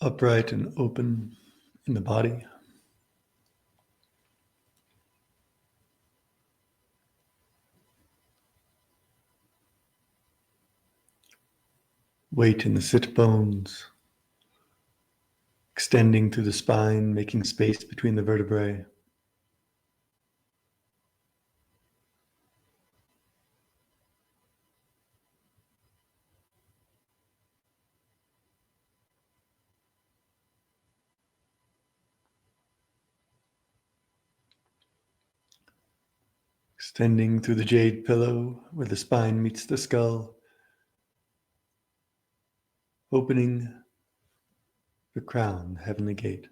upright and open in the body. Weight in the sit bones, extending through the spine, making space between the vertebrae. Extending through the jade pillow where the spine meets the skull, opening the crown, heavenly gate.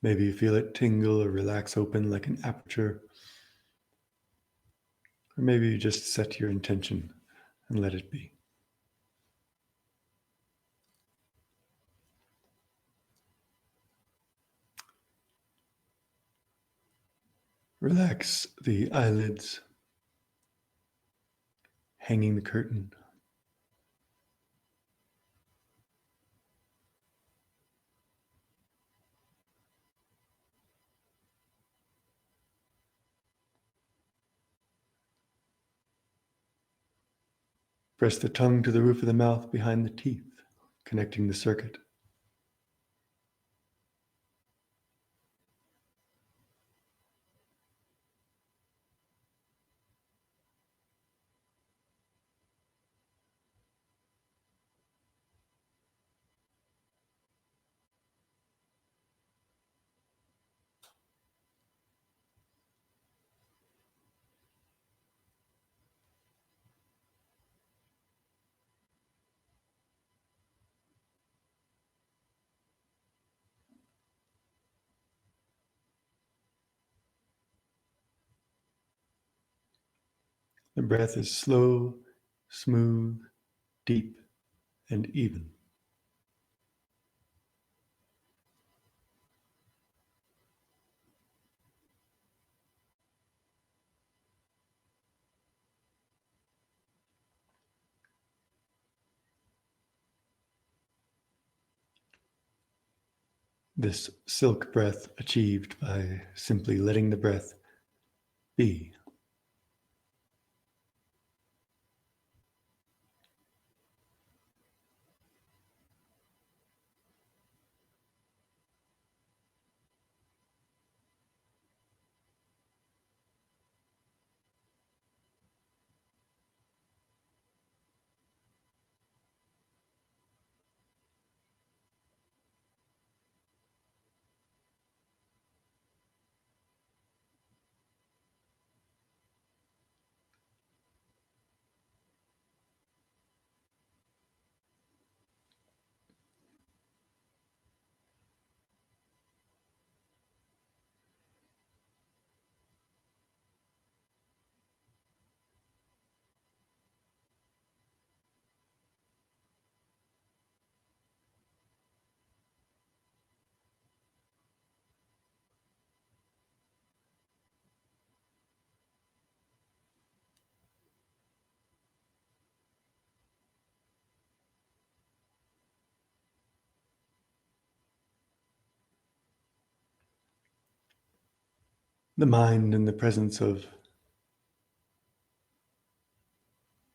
Maybe you feel it tingle or relax open like an aperture. Or maybe you just set your intention and let it be. Relax the eyelids, hanging the curtain. Press the tongue to the roof of the mouth behind the teeth, connecting the circuit. The breath is slow, smooth, deep, and even. This silk breath achieved by simply letting the breath be. The mind in the presence of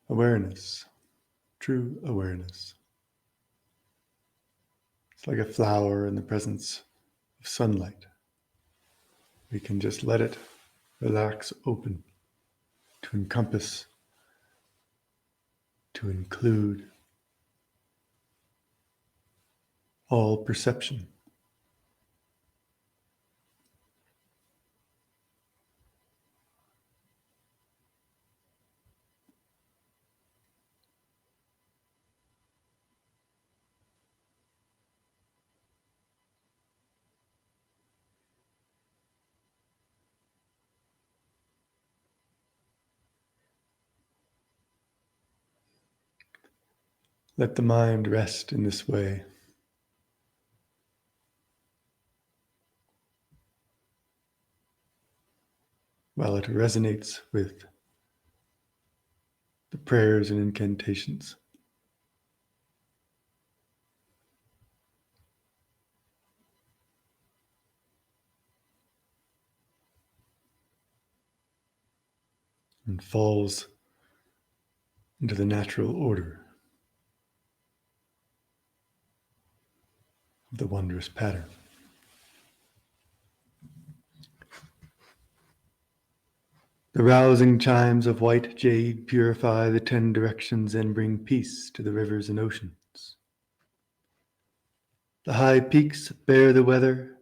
awareness, true awareness. It's like a flower in the presence of sunlight. We can just let it relax open to encompass, to include all perception. Let the mind rest in this way. while it resonates with the prayers and incantations. And falls into the natural order of the wondrous pattern. The rousing chimes of white jade purify the 10 directions and bring peace to the rivers and oceans. The high peaks bear the weather,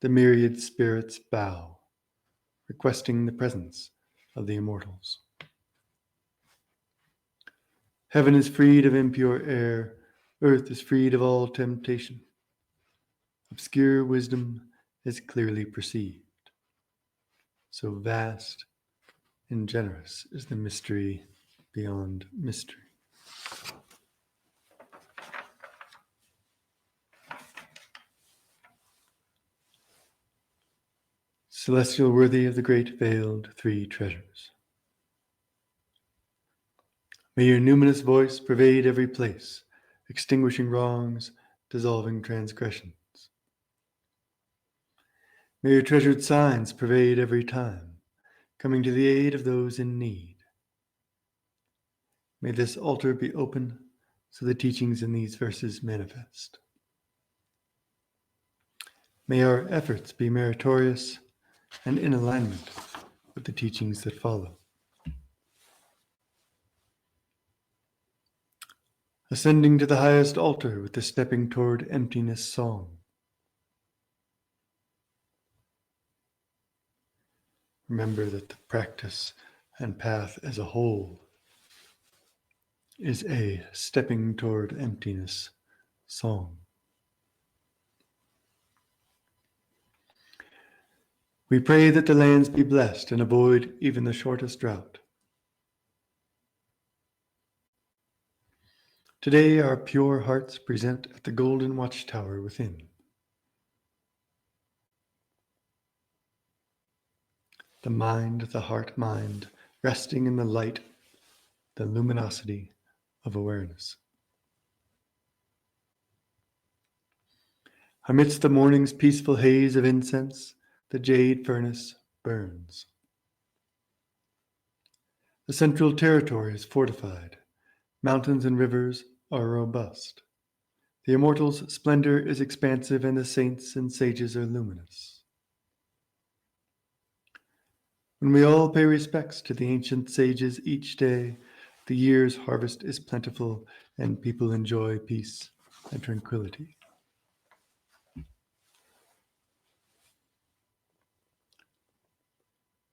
the myriad spirits bow, requesting the presence of the immortals. Heaven is freed of impure air, earth is freed of all temptation. Obscure wisdom is clearly perceived. So vast and generous is the mystery beyond mystery. Celestial worthy of the great veiled 3 treasures. May your numinous voice pervade every place, extinguishing wrongs, dissolving transgressions. May your treasured signs pervade every time, coming to the aid of those in need. May this altar be open so the teachings in these verses manifest. May our efforts be meritorious and in alignment with the teachings that follow. Ascending to the highest altar with the stepping toward emptiness song. Remember that the practice and path as a whole is a stepping toward emptiness song. We pray that the lands be blessed and avoid even the shortest drought. Today our pure hearts present at the golden watchtower within. The mind, the heart-mind, resting in the light, the luminosity of awareness. Amidst the morning's peaceful haze of incense, the jade furnace burns. The central territory is fortified. Mountains and rivers are robust. The immortal's splendor is expansive, and the saints and sages are luminous. When we all pay respects to the ancient sages each day, the year's harvest is plentiful, and people enjoy peace and tranquility.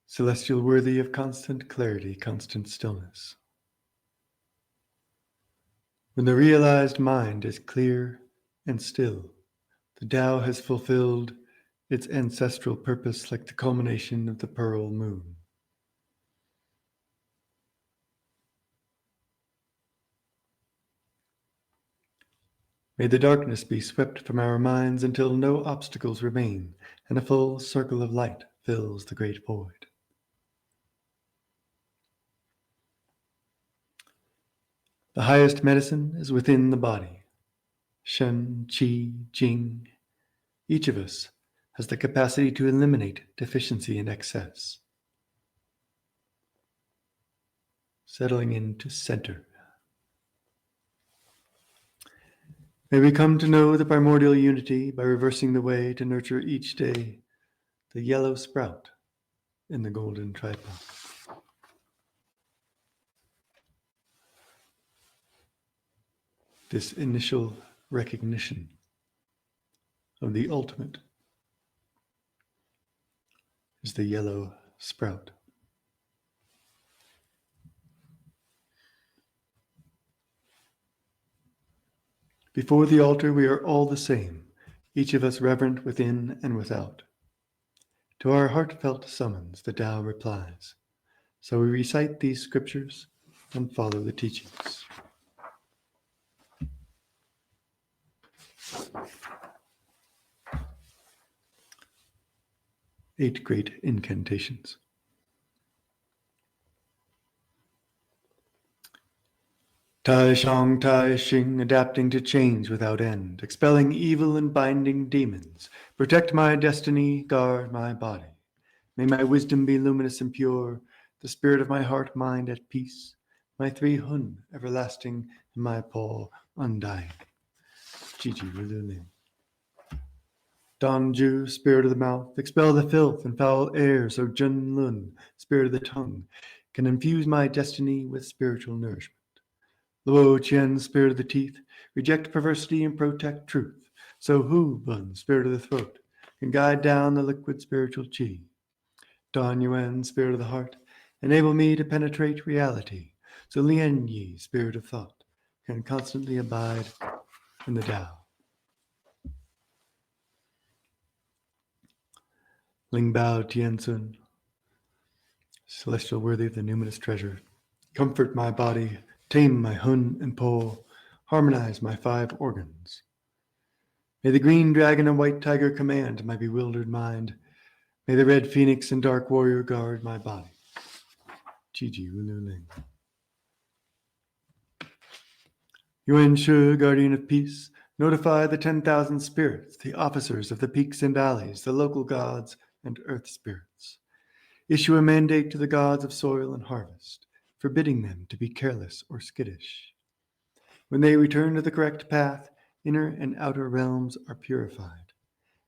Celestial worthy of constant clarity, constant stillness. When the realized mind is clear and still, the Tao has fulfilled its ancestral purpose like the culmination of the pearl moon. May the darkness be swept from our minds until no obstacles remain, and a full circle of light fills the great void. The highest medicine is within the body. Shen, Qi, Jing. Each of us has the capacity to eliminate deficiency and excess. Settling into center. May we come to know the primordial unity by reversing the way to nurture each day the yellow sprout in the golden tripod. This initial recognition of the ultimate is the yellow sprout. Before the altar, we are all the same, each of us reverent within and without. To our heartfelt summons, the Tao replies. So we recite these scriptures and follow the teachings. Eight great incantations. Tai Shang Tai Xing, adapting to change without end, expelling evil and binding demons. Protect my destiny, guard my body. May my wisdom be luminous and pure, the spirit of my heart mind at peace, my 3 Hun everlasting, and my Po undying. Gigi Lululin. Don Ju, spirit of the mouth, expel the filth and foul air, so Jun Lun, spirit of the tongue, can infuse my destiny with spiritual nourishment. Luo Qian, spirit of the teeth, reject perversity and protect truth. So Hu Bun, spirit of the throat, can guide down the liquid spiritual qi. Dan Yuan, spirit of the heart, enable me to penetrate reality. So Lian Yi, spirit of thought, can constantly abide in the Tao. Ling Bao Tian Sun, celestial worthy of the numinous treasure, comfort my body, tame my Hun and Po, harmonize my 5 organs. May the green dragon and white tiger command my bewildered mind. May the red phoenix and dark warrior guard my body. Gigi Ululing. Yuan Shu, guardian of peace, notify the 10,000 spirits, the officers of the peaks and valleys, the local gods and earth spirits. Issue a mandate to the gods of soil and harvest, forbidding them to be careless or skittish. When they return to the correct path, inner and outer realms are purified.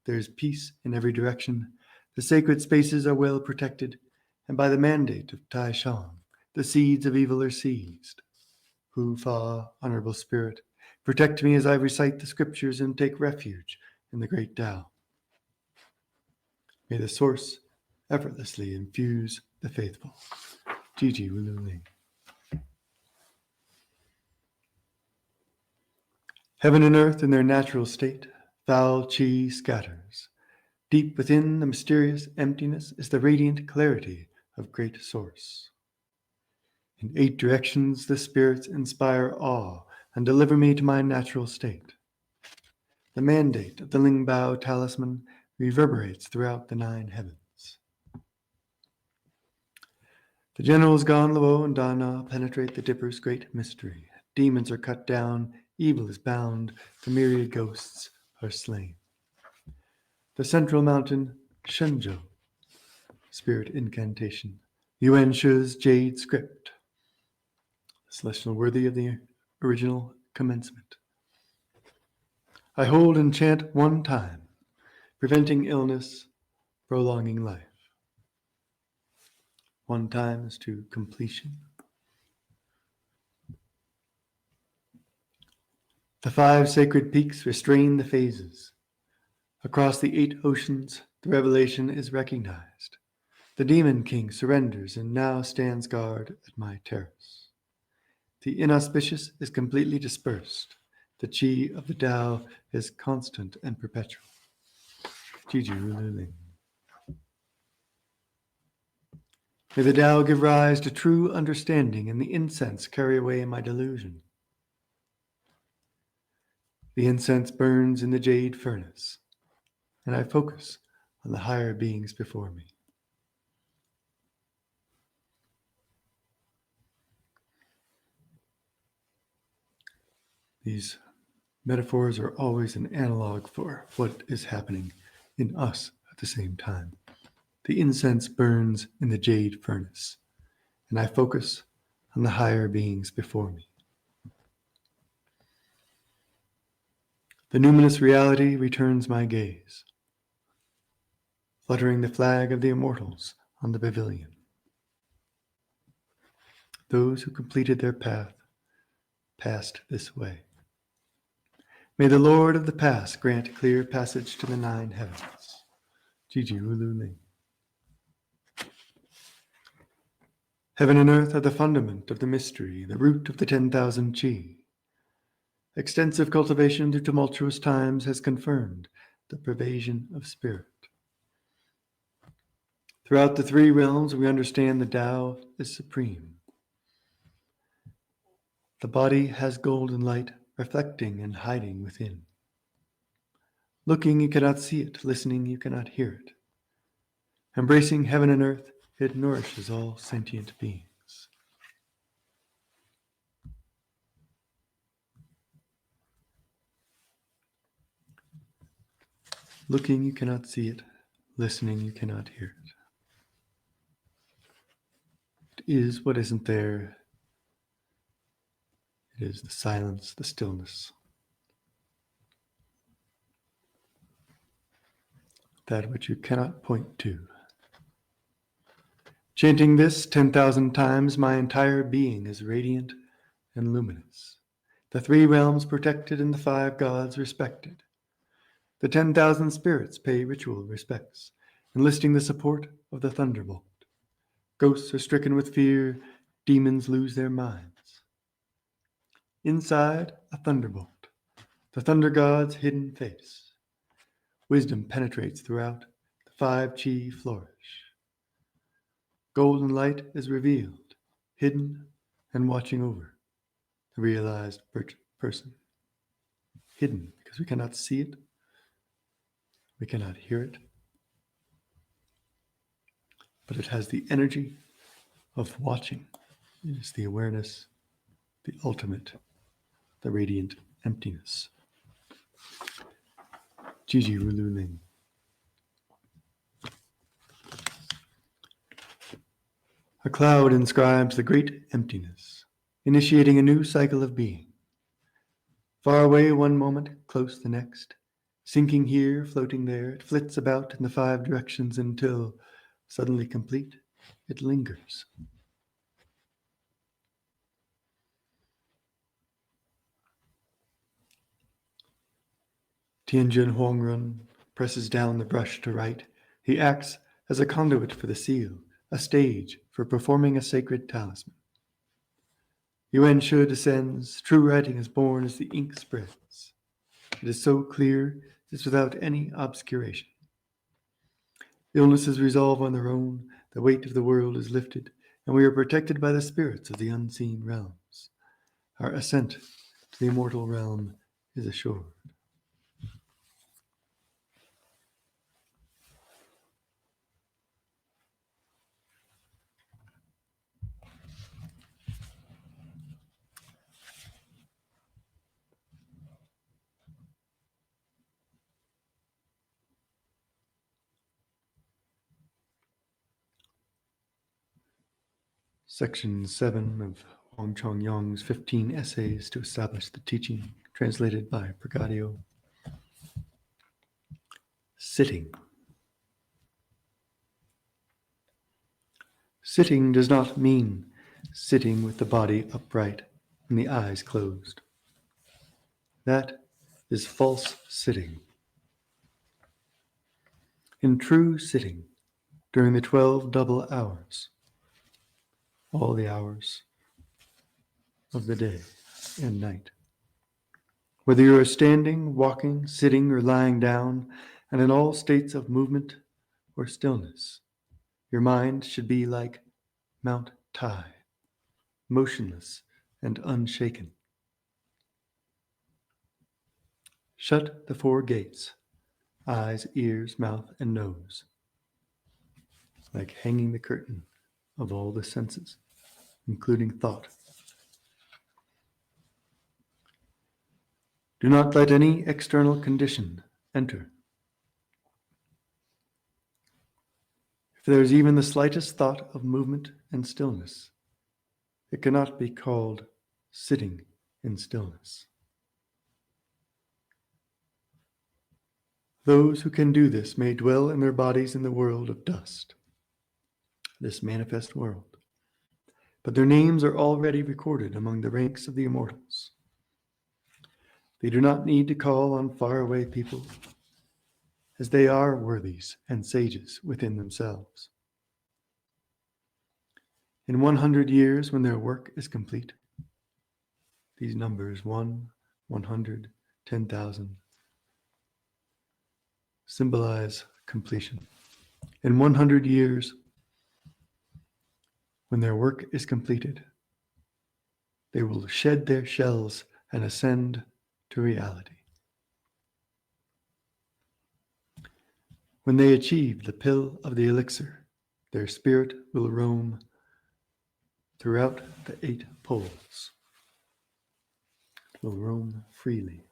There is peace in every direction. The sacred spaces are well protected, and by the mandate of Tai Shang, the seeds of evil are seized. Hu Fa, honorable spirit, protect me as I recite the scriptures and take refuge in the great Tao. May the source effortlessly infuse the faithful. Gigi Wululing. Heaven and earth in their natural state, foul qi scatters. Deep within the mysterious emptiness is the radiant clarity of great source. In 8 directions the spirits inspire awe and deliver me to my natural state. The mandate of the Ling Bao talisman reverberates throughout the 9 heavens. The generals Gan Luo and Da Na penetrate the Dipper's great mystery. Demons are cut down, evil is bound, the myriad ghosts are slain. The central mountain, Shenzhou, spirit incantation. Yuan Shu's jade script, celestial worthy of the original commencement. I hold and chant 1 time, preventing illness, prolonging life. 1 time is to completion. The 5 sacred peaks restrain the phases. Across the 8 oceans, the revelation is recognized. The demon king surrenders and now stands guard at my terrace. The inauspicious is completely dispersed. The qi of the Tao is constant and perpetual. Gigi Wululing. May the Tao give rise to true understanding and the incense carry away my delusion. The incense burns in the jade furnace, and I focus on the higher beings before me. These metaphors are always an analog for what is happening in us at the same time. The incense burns in the jade furnace, and I focus on the higher beings before me. The numinous reality returns my gaze, fluttering the flag of the immortals on the pavilion. Those who completed their path passed this way. May the Lord of the Pass grant clear passage to the 9 heavens. Gigi Wululing. Heaven and earth are the fundament of the mystery, the root of the 10,000 qi. Extensive cultivation through tumultuous times has confirmed the pervasion of spirit. Throughout the 3 realms, we understand the Tao is supreme. The body has golden light reflecting and hiding within. Looking, you cannot see it. Listening, you cannot hear it. Embracing heaven and earth, it nourishes all sentient beings. Looking, you cannot see it. Listening, you cannot hear it. It is what isn't there. It is the silence, the stillness. That which you cannot point to. Chanting this 10,000 times, my entire being is radiant and luminous. The 3 realms protected and the 5 gods respected. The 10,000 spirits pay ritual respects, enlisting the support of the thunderbolt. Ghosts are stricken with fear, demons lose their minds. Inside, a thunderbolt, the thunder god's hidden face. Wisdom penetrates throughout, the 5 chi flourish. Golden light is revealed, hidden and watching over the realized person. Hidden because we cannot see it, we cannot hear it, but it has the energy of watching. It is the awareness, the ultimate, the radiant emptiness. Jiji Rululing. A cloud inscribes the great emptiness, initiating a new cycle of being. Far away one moment, close the next. Sinking here, floating there, it flits about in the 5 directions until, suddenly complete, it lingers. Tianjin Huangrun presses down the brush to write. He acts as a conduit for the seal, a stage for performing a sacred talisman. Yuan Shi descends. True writing is born as the ink spreads. It is so clear, it is without any obscuration. Illnesses resolve on their own, the weight of the world is lifted, and we are protected by the spirits of the unseen realms. Our ascent to the immortal realm is assured. Section 7 of Wang Chongyang's 15 Essays to Establish the Teaching, translated by Pregadio. Sitting. Sitting does not mean sitting with the body upright and the eyes closed. That is false sitting. In true sitting, during the 12 double hours, all the hours of the day and night, whether you are standing, walking, sitting, or lying down, and in all states of movement or stillness, your mind should be like Mount Tai, motionless and unshaken. Shut the 4 gates, eyes, ears, mouth, and nose, like hanging the curtain of all the senses, including thought. Do not let any external condition enter. If there is even the slightest thought of movement and stillness, it cannot be called sitting in stillness. Those who can do this may dwell in their bodies in the world of dust, this manifest world, but their names are already recorded among the ranks of the immortals. They do not need to call on faraway people, as they are worthies and sages within themselves. In 100 years, when their work is complete, these numbers 1, 100, 10,000 symbolize completion. In 100 years, when their work is completed, they will shed their shells and ascend to reality. When they achieve the pill of the elixir, their spirit will roam throughout the 8 poles. It will roam freely.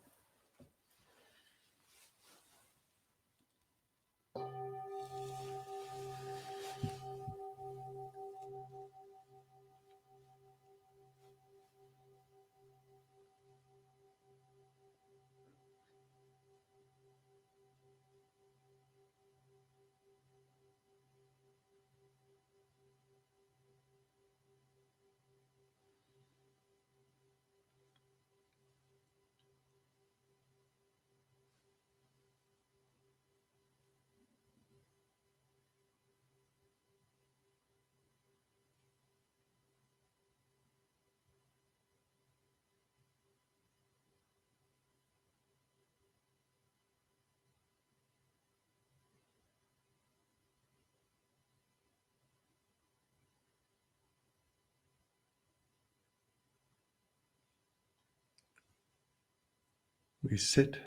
We sit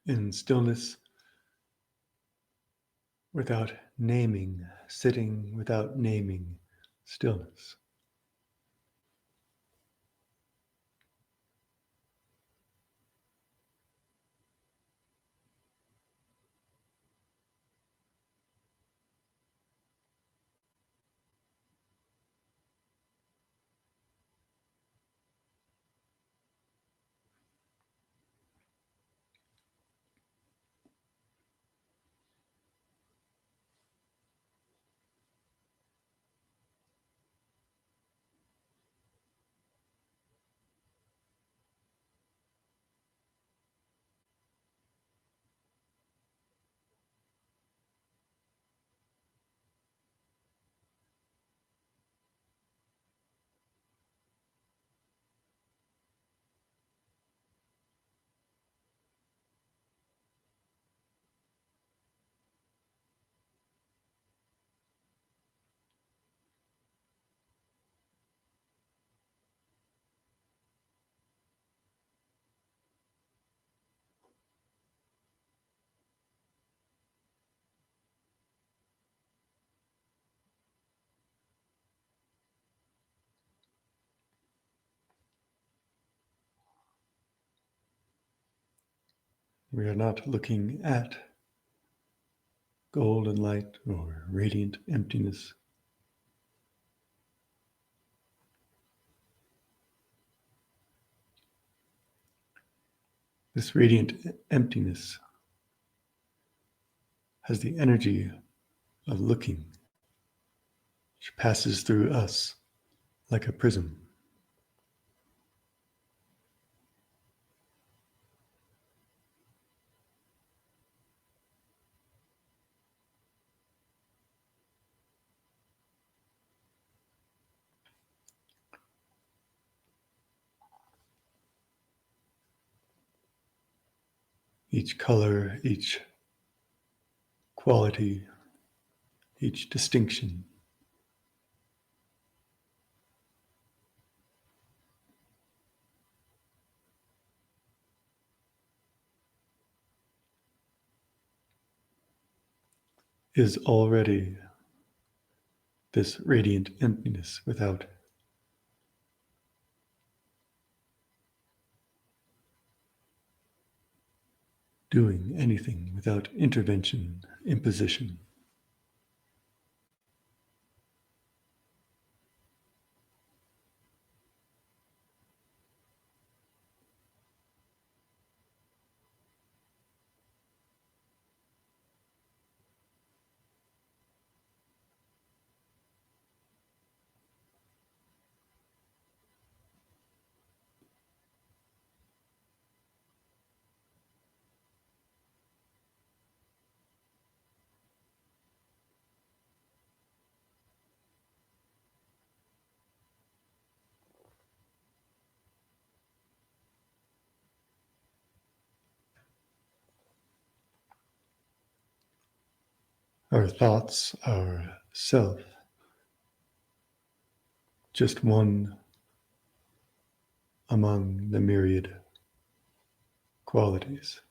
in stillness without naming, sitting without naming stillness. We are not looking at golden light or radiant emptiness. This radiant emptiness has the energy of looking, which passes through us like a prism. Each color, each quality, each distinction is already this radiant emptiness without doing anything, without intervention, imposition. Our thoughts, our self, just one among the myriad qualities.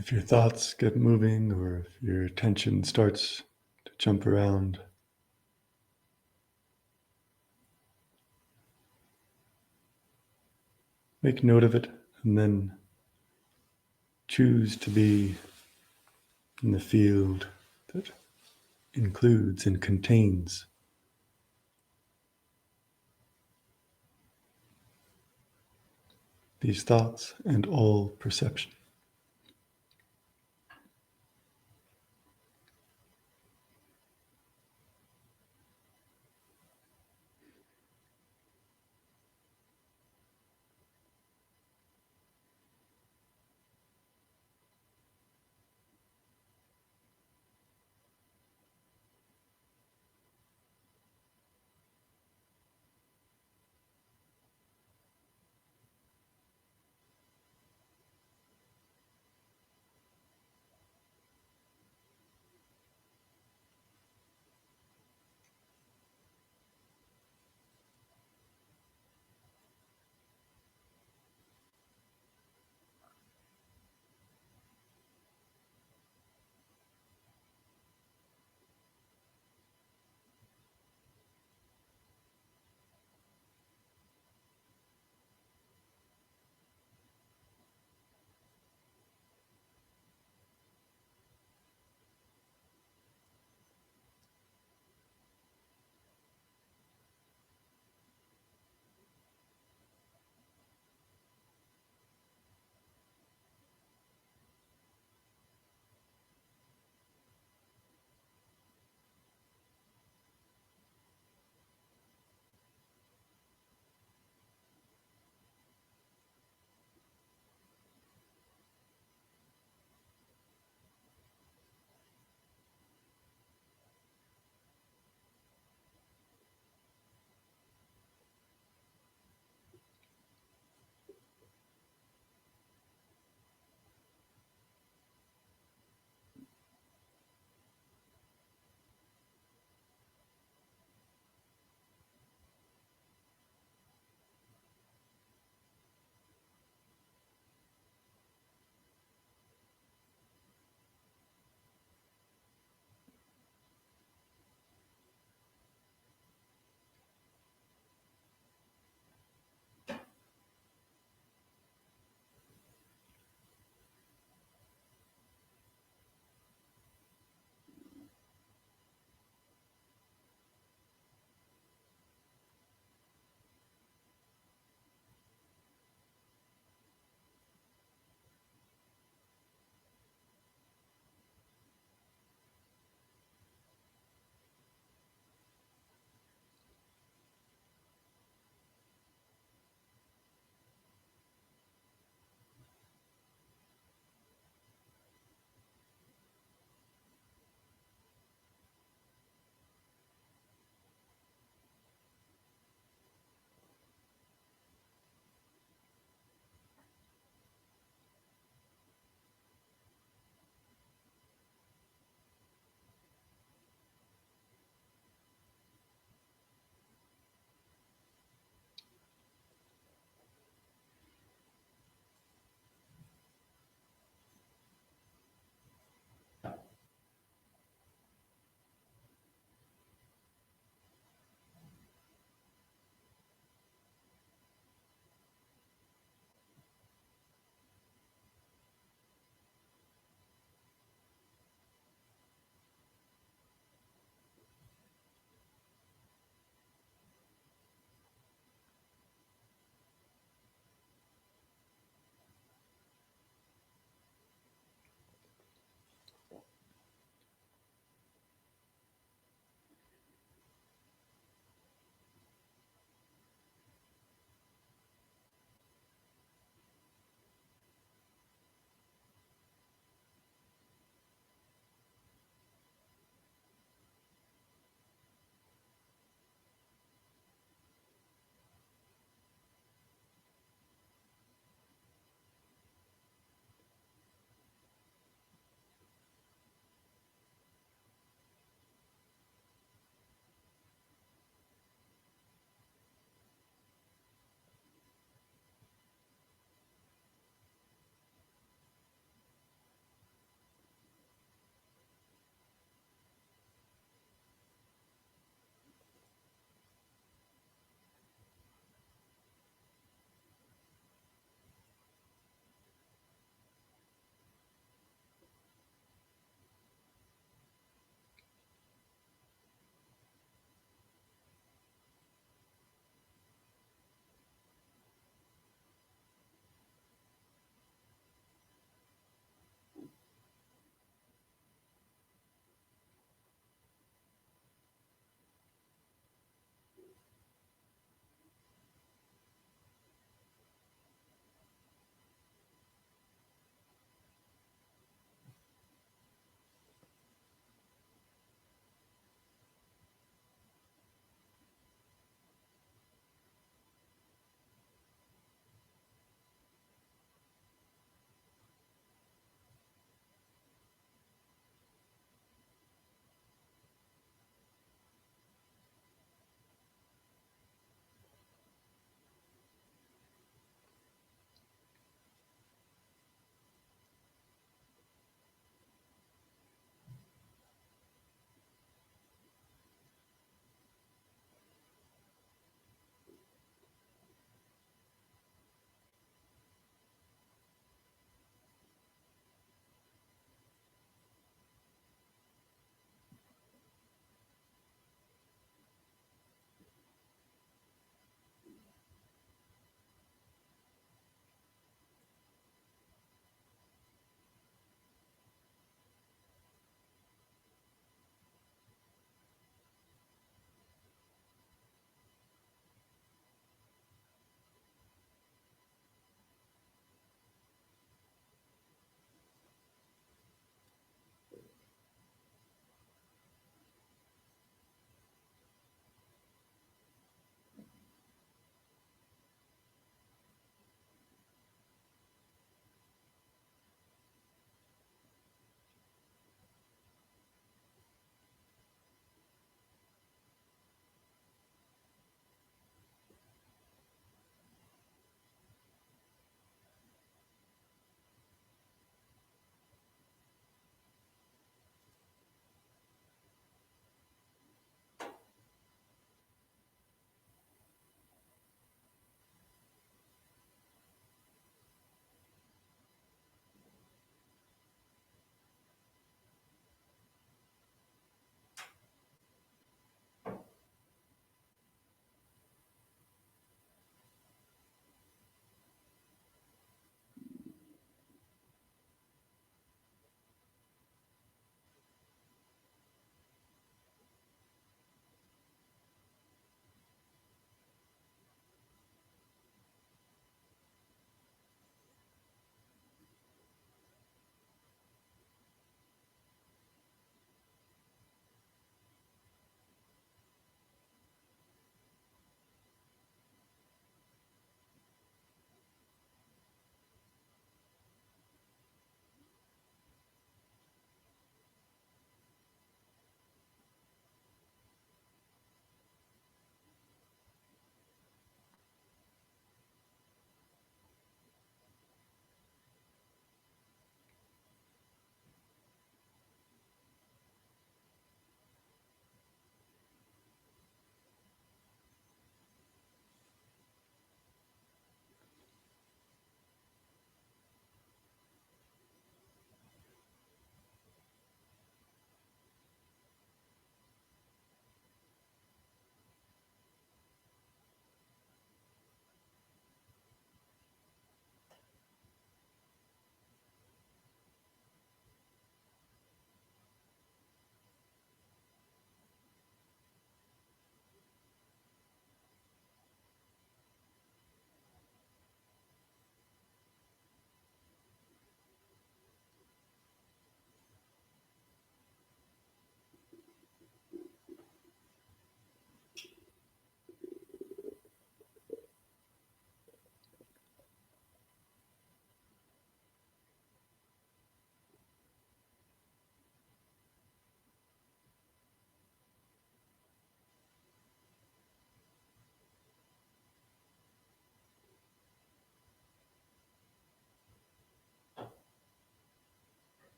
If your thoughts get moving or if your attention starts to jump around, make note of it and then choose to be in the field that includes and contains these thoughts and all perception.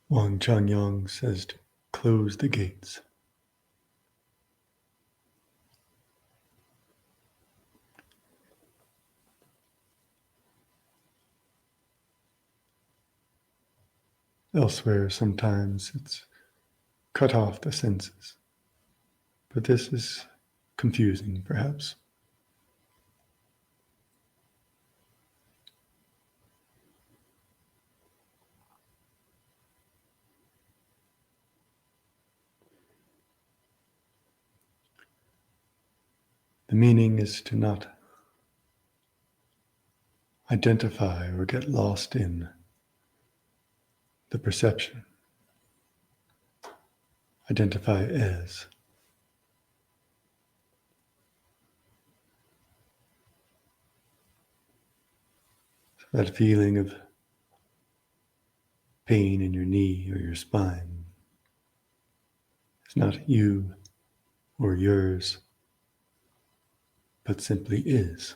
Wang Changyong says to close the gates. Elsewhere, sometimes it's cut off the senses. But this is confusing, perhaps. The meaning is to not identify or get lost in the perception. Identify as. That feeling of pain in your knee or your spine is not you or yours, but simply is.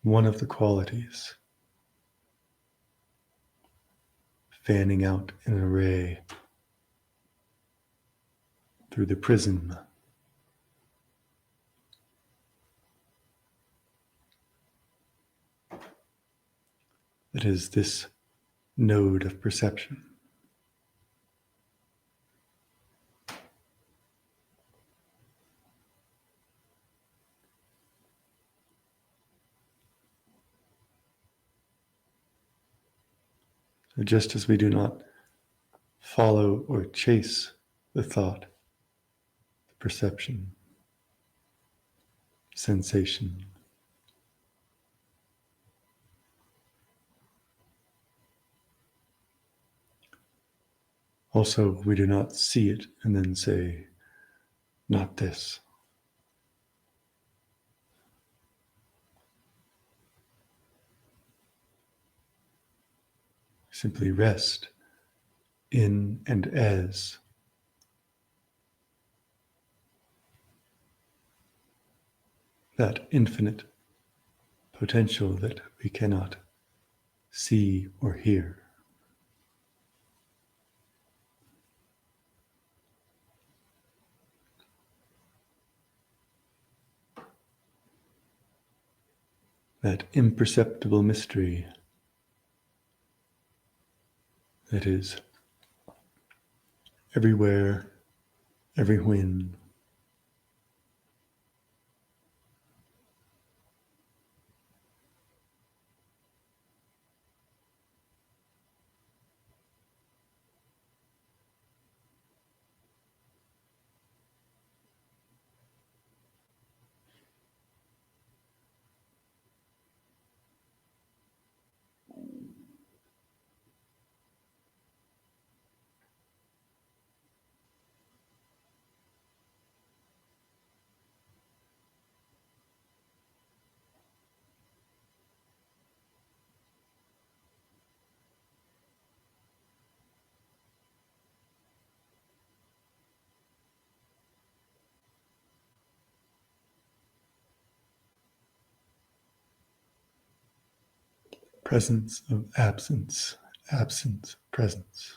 One of the qualities, fanning out in an array through the prism that is this node of perception. So just as we do not follow or chase the thought, the perception, sensation, also we do not see it and then say, not this. Simply rest in and as that infinite potential that we cannot see or hear. That imperceptible mystery that is everywhere, every when. Presence of absence, absence, presence.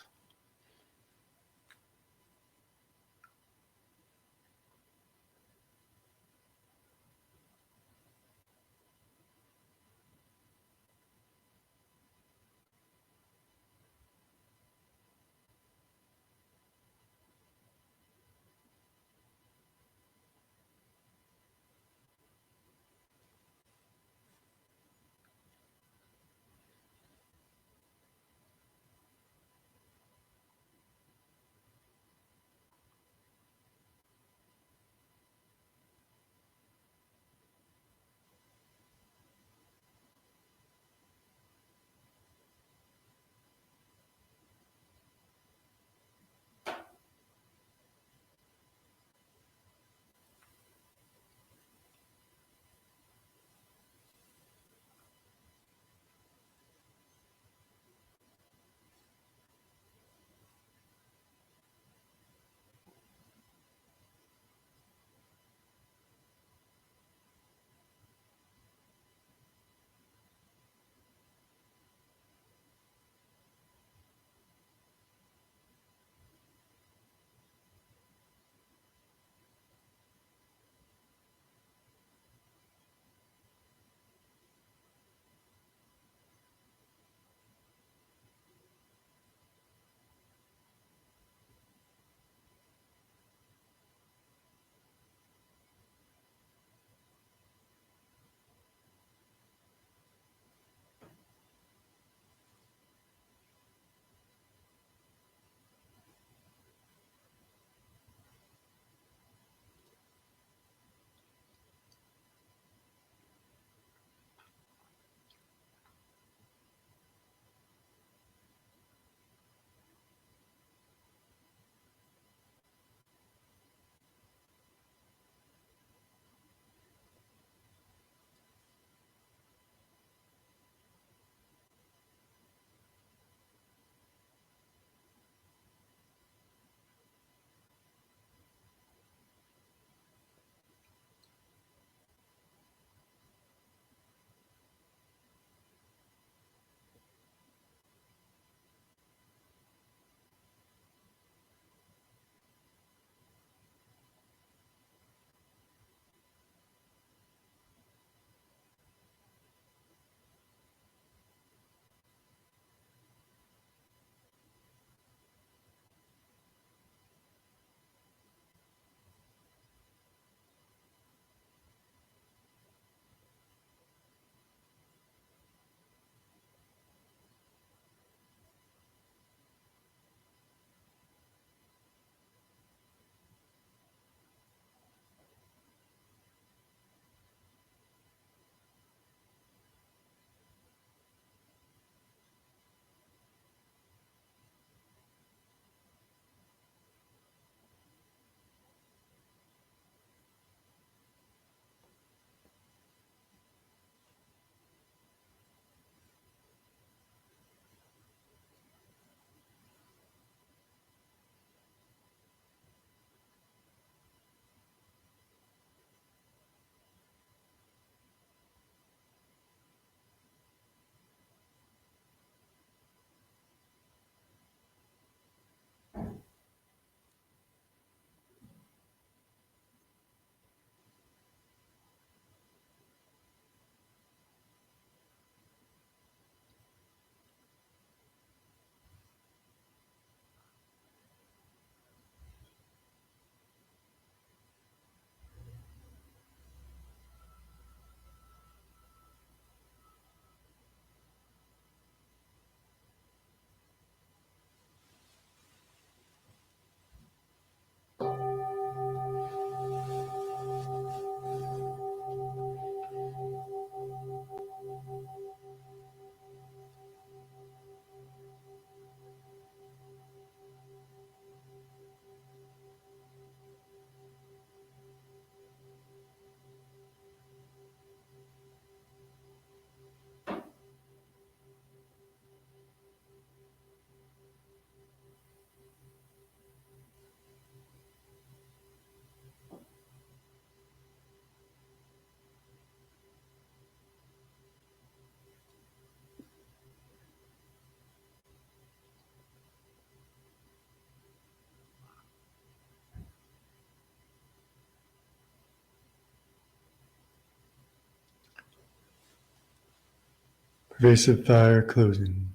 Pervasive fire closing.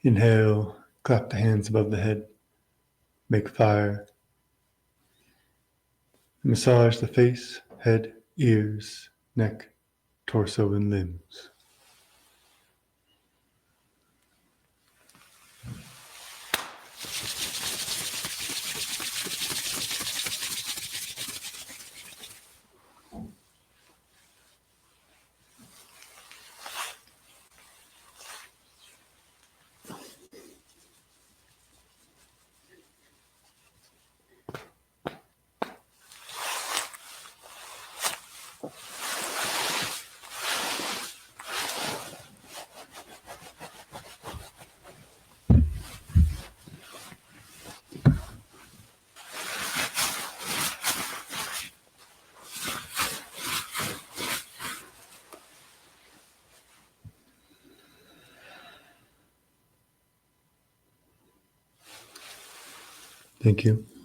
Inhale, clap the hands above the head, make fire. Massage the face, head, ears, neck, torso, and limbs. Thank you.